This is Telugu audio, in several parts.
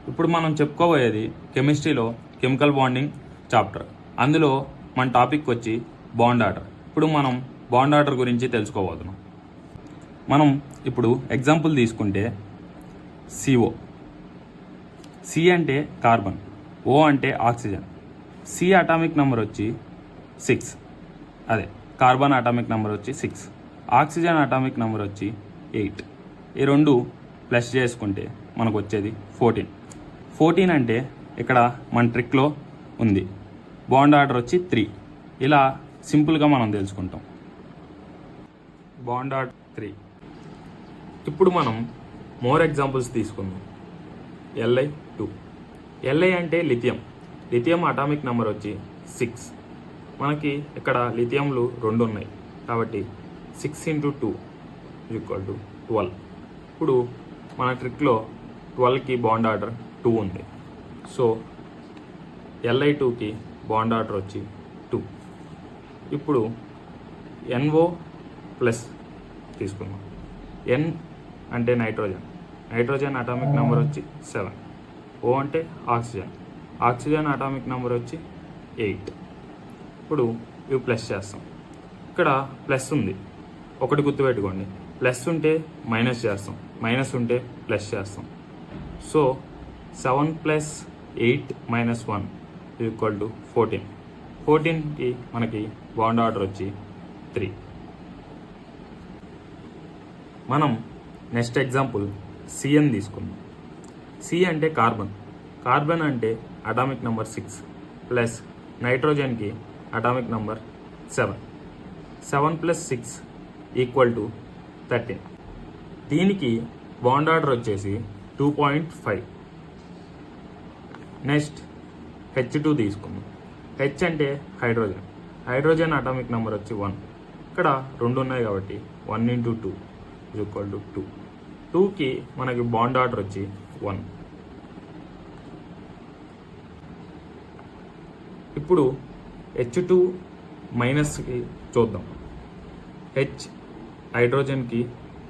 ఇప్పుడు మనం చెప్పుకోబోయేది కెమిస్ట్రీలో కెమికల్ బాండింగ్ చాప్టర్. అందులో మన టాపిక్ వచ్చి బాండ్ ఆర్డర్. ఇప్పుడు మనం బాండ్ ఆర్డర్ గురించి తెలుసుకోబోతున్నాం. మనం ఇప్పుడు ఎగ్జాంపుల్ తీసుకుంటే CO. C అంటే కార్బన్, O అంటే ఆక్సిజన్. C అటామిక్ నెంబర్ వచ్చి 6, అదే కార్బన్ అటామిక్ నెంబర్ వచ్చి 6, ఆక్సిజన్ అటామిక్ నెంబర్ వచ్చి 8. ఈ రెండు ప్లస్ చేసుకుంటే మనకు వచ్చేది 14. 14 అంటే ఇక్కడ మన ట్రిక్లో ఉంది. బాండ్ ఆర్డర్ వచ్చి 3. ఇలా సింపుల్గా మనం తెలుసుకుంటాం. Bond order 3. ఇప్పుడు మనం మోర్ ఎగ్జాంపుల్స్ తీసుకుందాం. Li2. Li అంటే లిథియం అటామిక్ నెంబర్ వచ్చి 6. మనకి ఇక్కడ లిథియంలు 2 ఉన్నాయి కాబట్టి 6 × 2 = 12. ఇప్పుడు మన ట్రిక్లో 12కి బాండ్ ఆర్డర్ 2 ఉంది. సో Li2కి బాండ్ ఆర్డర్ వచ్చి 2. ఇప్పుడు NO+ తీసుకుందాం. N అంటే నైట్రోజన్ అటామిక్ నెంబర్ వచ్చి 7. O అంటే ఆక్సిజన్ అటామిక్ నెంబర్ వచ్చి 8. ఇప్పుడు ఇవి ప్లస్ చేస్తాం. ఇక్కడ ప్లస్ ఉంది, ఒకటి గుర్తుపెట్టుకోండి. ప్లస్ ఉంటే మైనస్ చేస్తాం, మైనస్ ఉంటే ప్లస్ చేస్తాం. సో 7 + 8 - 1 = 14. 14కి మనకి బాండ్ ఆర్డర్ వచ్చి 3. మనం నెక్స్ట్ ఎగ్జాంపుల్ CN తీసుకుందాం. C అంటే కార్బన్ అంటే అటామిక్ నెంబర్ 6 ప్లస్ నైట్రోజన్కి అటామిక్ నెంబర్ 7. 7 + 6 = 13. దీనికి బాండ్ ఆర్డర్ వచ్చేసి 2.5. నెక్స్ట్ H2 తీసుకుందాం. H అంటే హైడ్రోజన్ అటామిక్ నెంబర్ వచ్చి 1. ఇక్కడ 2 ఉన్నాయి కాబట్టి 1 × 2 = 2. 2కి మనకి బాండ్ ఆర్డర్ వచ్చి 1. ఇప్పుడు H2 మైనస్కి చూద్దాం. H హైడ్రోజన్కి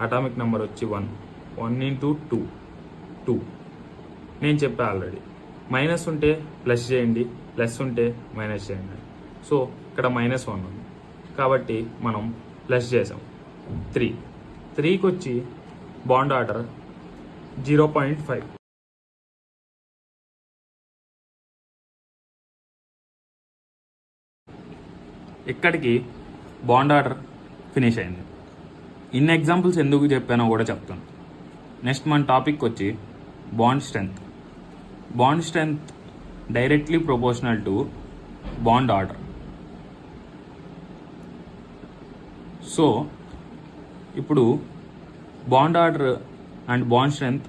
అటామిక్ నెంబర్ వచ్చి 1. 1 × 2 2. నేను చెప్పా ఆల్రెడీ, మైనస్ ఉంటే ప్లస్ చేయండి, ప్లస్ ఉంటే మైనస్ చేయండి. సో ఇక్కడ -1 ఉంది కాబట్టి మనం ప్లస్ చేసాం. 3కి వచ్చి బాండ్ ఆర్డర్ 0.5. ఇక్కడికి బాండ్ ఆర్డర్ ఫినిష్ అయింది. ఇన్ని ఎగ్జాంపుల్స్ ఎందుకు చెప్పానో కూడా చెప్తాను. నెక్స్ట్ మన టాపిక్ వచ్చి bond strength. Bond strength directly proportional to bond order. So ఇప్పుడు bond order and bond strength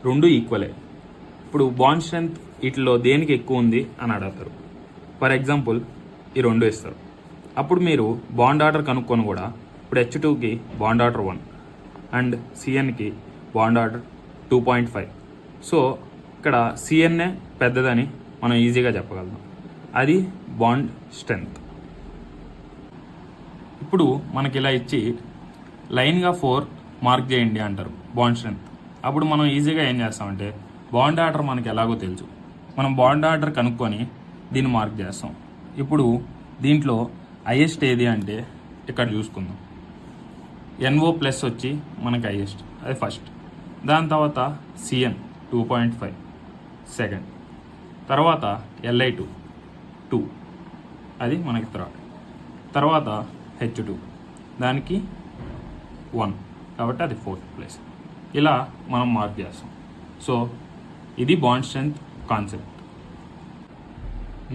రెండు ఈక్వలే. ఇప్పుడు బాండ్ స్ట్రెంగ్త్ వీటిలో దేనికి ఎక్కువ ఉంది అని అడుగుతారు. ఫర్ ఎగ్జాంపుల్ ఈ 2 ఇస్తారు. అప్పుడు మీరు బాండ్ ఆర్డర్ కనుక్కొని కూడా ఇప్పుడు H2కి బాండ్ ఆర్డర్ 1 అండ్ CNకి బాండ్ ఆర్డర్ 2.5. సో ఇక్కడ CNఏ పెద్దదని మనం ఈజీగా చెప్పగలం. అది బాండ్ స్ట్రెంగ్త్. ఇప్పుడు మనకి ఇలా ఇచ్చి లైన్గా 4 మార్క్ చేయండి అంటారు బాండ్ స్ట్రెంగ్త్. అప్పుడు మనం ఈజీగా ఏం చేస్తామంటే బాండ్ ఆర్డర్ మనకి ఎలాగో తెలుసు, మనం బాండ్ ఆర్డర్ కనుక్కొని దీన్ని మార్క్ చేస్తాం. ఇప్పుడు దీంట్లో హైయెస్ట్ ఏది అంటే ఇక్కడ చూసుకుందాం. NO+ వచ్చి మనకి హైయెస్ట్, అది ఫస్ట్. దాని తర్వాత CN 2.5 సెకండ్. తర్వాత Li2 2, అది మనకి థర్డ్. తర్వాత H2 దానికి 1 కాబట్టి అది 4th ప్లేస్. ఇలా మనం మార్క్ చేస్తాం. సో ఇది bond strength concept.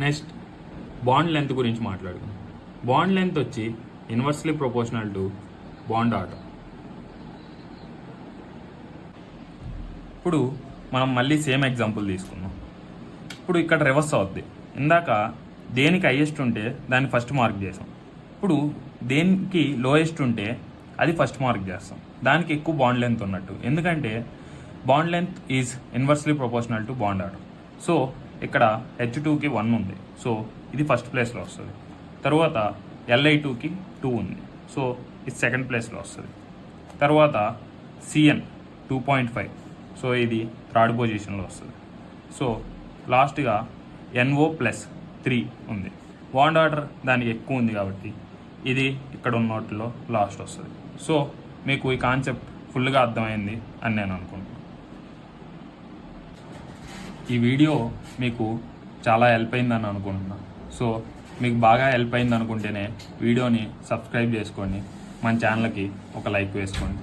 Next bond length గురించి మాట్లాడుకుందాం. బాండ్ లెంత్ వచ్చి inversely proportional to bond order. ఇప్పుడు మనం మళ్ళీ సేమ్ ఎగ్జాంపుల్ తీసుకుందాం. ఇప్పుడు ఇక్కడ రివర్స్ అవుద్ది. ఇందాక దేనికి హైయెస్ట్ ఉంటే దాన్ని ఫస్ట్ మార్క్ చేసాం. ఇప్పుడు దేనికి లోయెస్ట్ ఉంటే అది ఫస్ట్ మార్క్ చేస్తాం. దానికి ఎక్కువ బాండ్ లెంత్ ఉన్నట్టు, ఎందుకంటే bond length is inversely proportional to bond order. So ఇక్కడ H2కి 1 ఉంది, సో ఇది ఫస్ట్ ప్లేస్లో వస్తుంది. తర్వాత Li2కి 2 ఉంది, సో ఇది సెకండ్ ప్లేస్లో వస్తుంది. తర్వాత CN 2.5, సో ఇది థర్డ్ పొజిషన్లో వస్తుంది. సో లాస్ట్గా NO+3 ఉంది. బాండ్ ఆర్డర్ దానికి ఎక్కువ ఉంది కాబట్టి ఇది ఇక్కడ ఉన్న వాటిలో లాస్ట్ వస్తుంది. సో మీకు ఈ కాన్సెప్ట్ ఫుల్గా అర్థమైంది అని నేను అనుకుంటున్నాను. ఈ వీడియో మీకు చాలా హెల్ప్ అయిందని అనుకుంటున్నాను. సో మీకు బాగా హెల్ప్ అయింది అనుకుంటేనే వీడియోని సబ్స్క్రైబ్ చేసుకోండి, మన ఛానల్కి ఒక లైక్ వేసుకోండి.